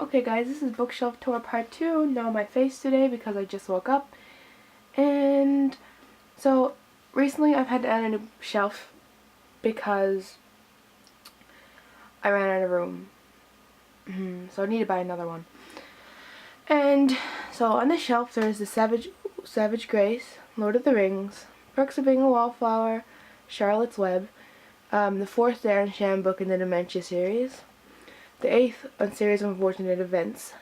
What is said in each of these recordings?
Okay guys, this is bookshelf tour part 2. No my face today because I just woke up. And so recently I've had to add a new shelf because I ran out of room. So I need to buy another one. And so on this shelf there's the Savage Grace, Lord of the Rings, Perks of Being a Wallflower, Charlotte's Web, the 4th Darren Shan book in the Dementia series, the 8th series of Unfortunate Events,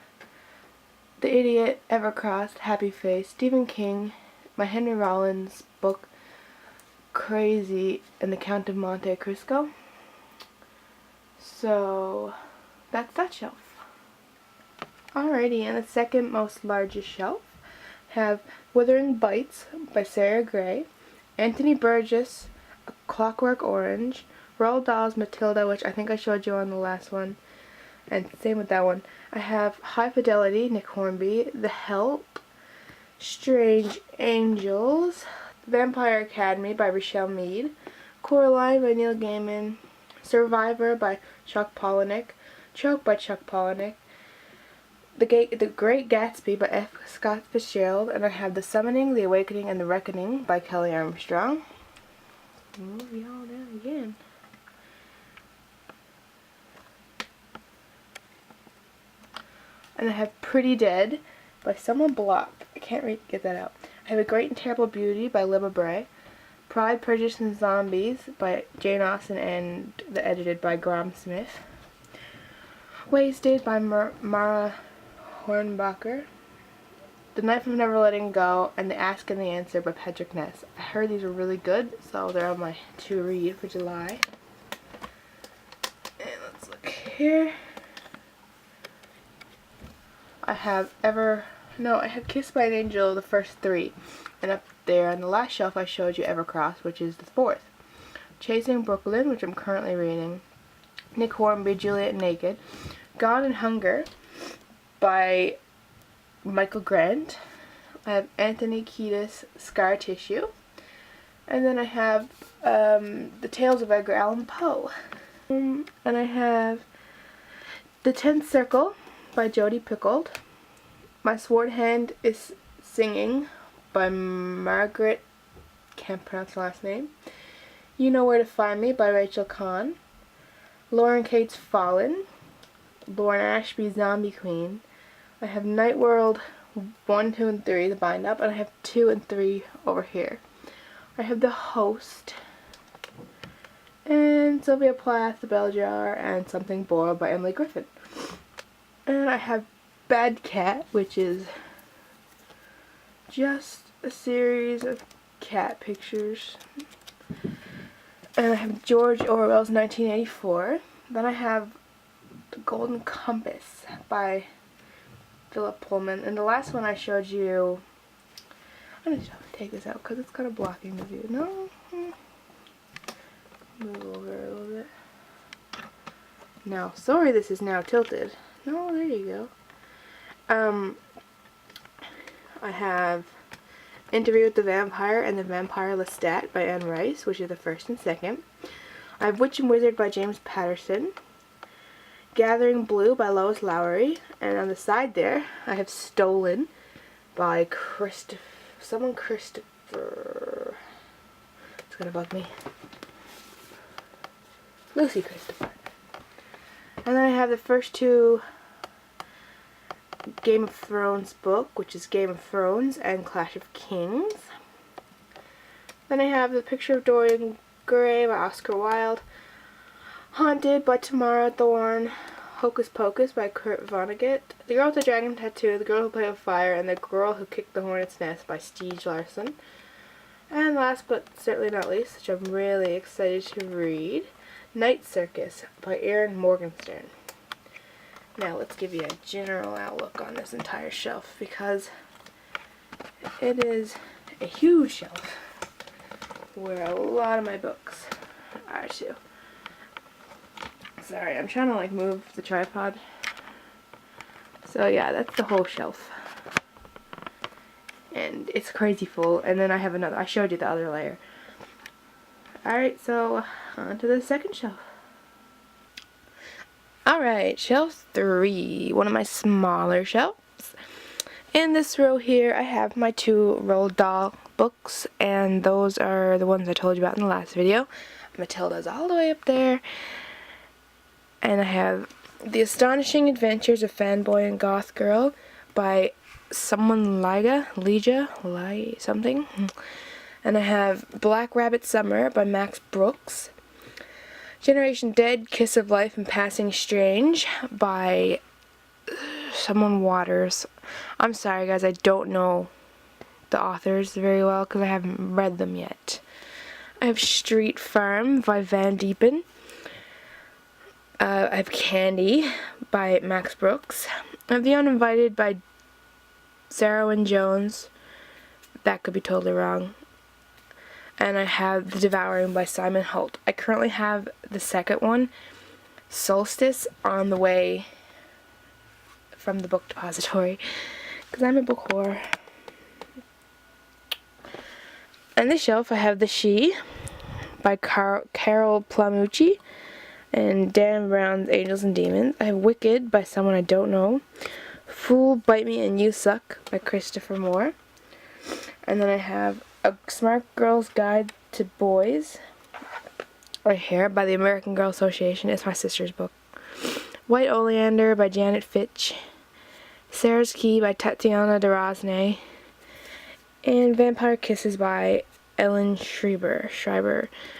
The Idiot, Evercrossed, Happy Face, Stephen King, my Henry Rollins book, Crazy, and The Count of Monte Cristo. So that's that shelf. Alrighty, and the second most largest shelf have Wuthering Bites by Sarah Gray, Anthony Burgess, A Clockwork Orange, Roald Dahl's Matilda, which I think I showed you on the last one, and same with that one. I have High Fidelity, Nick Hornby, The Help, Strange Angels, Vampire Academy by Rochelle Mead, Coraline by Neil Gaiman, Survivor by Chuck Palahniuk, Choke by Chuck Palahniuk, The Great Gatsby by F. Scott Fitzgerald, and I have The Summoning, The Awakening, and The Reckoning by Kelly Armstrong. Move y'all down again. And I have Pretty Dead by someone blocked. I can't get that out. I have A Great and Terrible Beauty by Libba Bray, Pride, Prejudice, and Zombies by Jane Austen and edited by Graham Smith, Wasted by Mara Hornbacher, The Knife of Never Letting Go, and The Ask and the Answer by Patrick Ness. I heard these were really good, so they're on my to read for July. And let's look here. I have Kissed by an Angel, the first 3. And up there on the last shelf I showed you Evercrossed, which is the 4th. Chasing Brooklyn, which I'm currently reading. Nick Hornby, Juliet Naked. Gone in Hunger by Michael Grant. I have Anthony Kiedis, Scar Tissue. And then I have The Tales of Edgar Allan Poe. And I have The 10th Circle by Jodi Picoult. My Sword Hand is Singing by Margaret, can't pronounce the last name. You Know Where to Find Me by Rachel Kahn. Lauren Kate's Fallen. Lauren Ashby's Zombie Queen. I have Night World 1, 2, and 3, the bind up, and I have 2 and 3 over here. I have The Host, and Sylvia Plath, The Bell Jar, and Something Boiled by Emily Griffin. And I have Bad Cat, which is just a series of cat pictures. And I have George Orwell's 1984. Then I have The Golden Compass by Philip Pullman. And the last one I showed you, I'm going to take this out because it's kind of blocking the view. No? Move over a little bit. Now, sorry this is now tilted. No, there you go. I have Interview with the Vampire and the Vampire Lestat by Anne Rice, which is the 1st and 2nd. I have Witch and Wizard by James Patterson. Gathering Blue by Lois Lowry. And on the side there, I have Stolen by Christopher. It's gonna bug me. Lucy Christopher. And then I have the first 2 Game of Thrones book, which is Game of Thrones and Clash of Kings. Then I have The Picture of Dorian Gray by Oscar Wilde, Haunted by Tamara Thorne, Hocus Pocus by Kurt Vonnegut, The Girl with the Dragon Tattoo, The Girl Who Played with Fire, and The Girl Who Kicked the Hornet's Nest by Stieg Larsson. And last but certainly not least, which I'm really excited to read, Night Circus by Erin Morgenstern. Now let's give you a general outlook on this entire shelf because it is a huge shelf where a lot of my books are too. Sorry, I'm trying to like move the tripod. So yeah, that's the whole shelf. And it's crazy full. And then I have another, I showed you the other layer. Alright, so on to the second shelf. Alright, shelf 3, one of my smaller shelves. In this row here, I have my 2 Roald Dahl books, and those are the ones I told you about in the last video. Matilda's all the way up there. And I have The Astonishing Adventures of Fanboy and Goth Girl by someone Lige something. And I have Black Rabbit Summer by Max Brooks. Generation Dead, Kiss of Life, and Passing Strange by someone Waters. I'm sorry guys, I don't know the authors very well because I haven't read them yet. I have Street Farm by Van Diepen. I have Candy by Max Brooks. I have The Uninvited by Sarah Wynne Jones. That could be totally wrong. And I have The Devouring by Simon Holt. I currently have the second one, Solstice, on the way from the book depository because I'm a book whore. On this shelf I have The She by Carol Plamucci and Dan Brown's Angels and Demons. I have Wicked by someone I don't know. Fool, Bite Me and You Suck by Christopher Moore. And then I have A Smart Girl's Guide to Boys right here by the American Girl Association. It's my sister's book. White Oleander by Janet Fitch. Sarah's Key by Tatiana de Rosnay. And Vampire Kisses by Ellen Schreiber.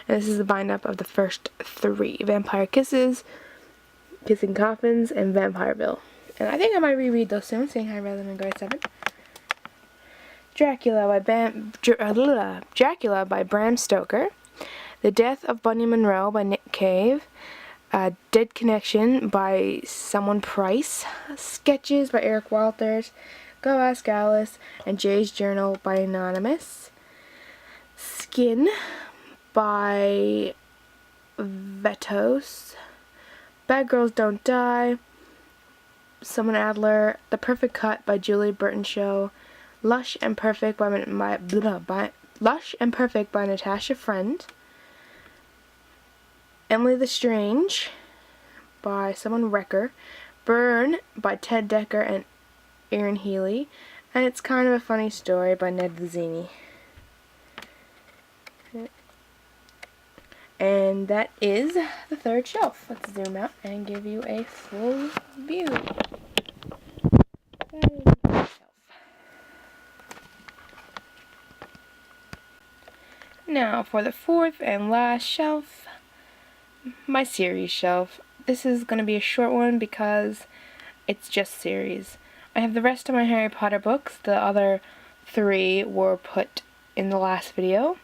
And this is the bind-up of the first 3. Vampire Kisses, Kissing Coffins, and Vampireville. And I think I might reread those soon, seeing I read them in grade 7. Dracula by Bram Stoker. The Death of Bunny Monroe by Nick Cave. Dead Connection by someone Price. Sketches by Eric Walters. Go Ask Alice, and Jay's Journal by Anonymous. Skin by Vetos. Bad Girls Don't Die, Someone Adler. The Perfect Cut by Julie Burtonshaw. Lush and Perfect by Natasha Friend. Emily the Strange by someone Wrecker. Burn by Ted Decker and Erin Healy, and It's Kind of a Funny Story by Ned Vizzini. And that is the third shelf. Let's zoom out and give you a full view. That is the third shelf. Now for the fourth and last shelf, my series shelf. This is going to be a short one because it's just series. I have the rest of my Harry Potter books. The other 3 were put in the last video.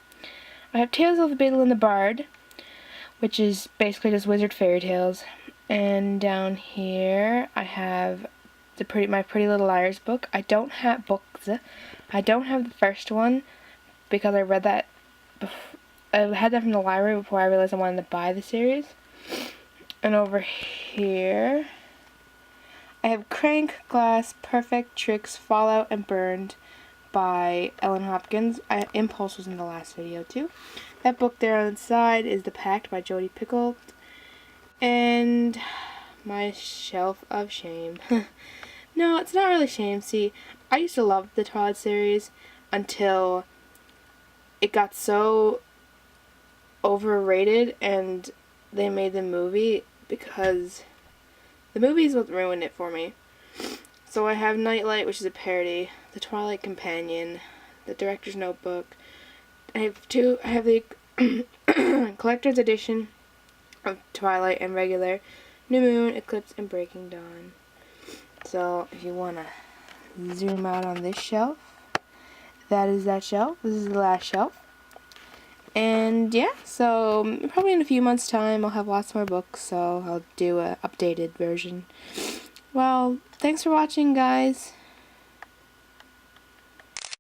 I have Tales of the Beetle and the Bard, which is basically just wizard fairy tales. And down here I have my Pretty Little Liars book. I don't have the first one because I read that I had that from the library before I realized I wanted to buy the series. And over here I have Crank, Glass, Perfect, Tricks, Fallout, and Burned by Ellen Hopkins. Impulse was in the last video too. That book there on the side is The Pact by Jodi Picoult. And my shelf of shame. No, it's not really shame. See, I used to love the Twilight series until it got so overrated and they made the movie, because the movie is what ruined it for me. So I have Nightlight, which is a parody, The Twilight Companion, The Director's Notebook. I have the collector's edition of Twilight and regular, New Moon, Eclipse, and Breaking Dawn. So if you want to zoom out on this shelf, that is that shelf. This is the last shelf. And yeah, so probably in a few months' time I'll have lots more books, so I'll do an updated version. Well, thanks for watching, guys.